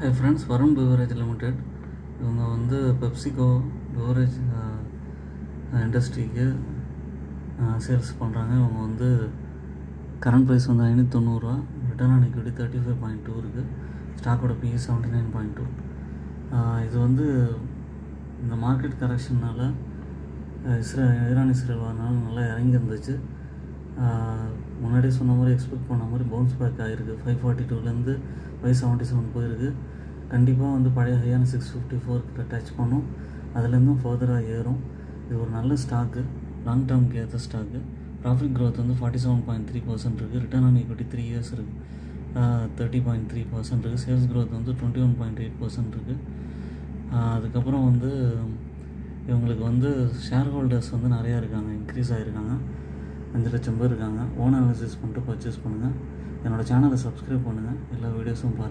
Hi friends, Varun beverage limited இவங்க வந்து PepsiCo beverage இண்டஸ்ட்ரிக்கு சேல்ஸ் பண்ணுறாங்க. இவங்க வந்து கரண்ட் ப்ரைஸ் வந்து 590 ரிட்டர்ன் ஆன் ஈக்விட்டி 35.2 இருக்குது. ஸ்டாக்கோட PE 79.2. இது வந்து இந்த மார்க்கெட் கரெக்ஷனால் ஈரான் இஸ்ரேல் வரனால நல்லா இறங்கி இருந்துச்சு. முன்னாடியே சொன்ன மாதிரி எக்ஸ்பெக்ட் பண்ண மாதிரி பவுன்ஸ் பேக் ஆகிருக்கு. 542லேருந்து 577 போயிருக்கு. கண்டிப்பாக வந்து பழைய ஹையான 654 டச் பண்ணும். அதுலேருந்தும் ஃபர்தராக ஏறும். இது ஒரு நல்ல ஸ்டாக்கு, லாங் டேர்முக்கு ஏற்ற ஸ்டாக்கு. ப்ராஃபிட் க்ரோத் வந்து 47.3% இருக்குது. ரிட்டர்ன் ஆன் ஈக்விட்டி 3 இயர்ஸ் இருக்குது, 30.3% இருக்குது. சேல்ஸ் க்ரோத் வந்து 21.8% இருக்குது. அதுக்கப்புறம் வந்து இவங்களுக்கு வந்து ஷேர் ஹோல்டர்ஸ் வந்து நிறையா இருக்காங்க, இன்க்ரீஸ் ஆகிருக்காங்க. 5 லட்சம் பேர் இருக்காங்க. ஓன் அனாலிசிஸ் பண்ணிட்டு பர்ச்சேஸ் பண்ணுங்கள். என்னோடய சேனலை சப்ஸ்கிரைப் பண்ணுங்கள். எல்லா வீடியோஸும் பாருங்கள்.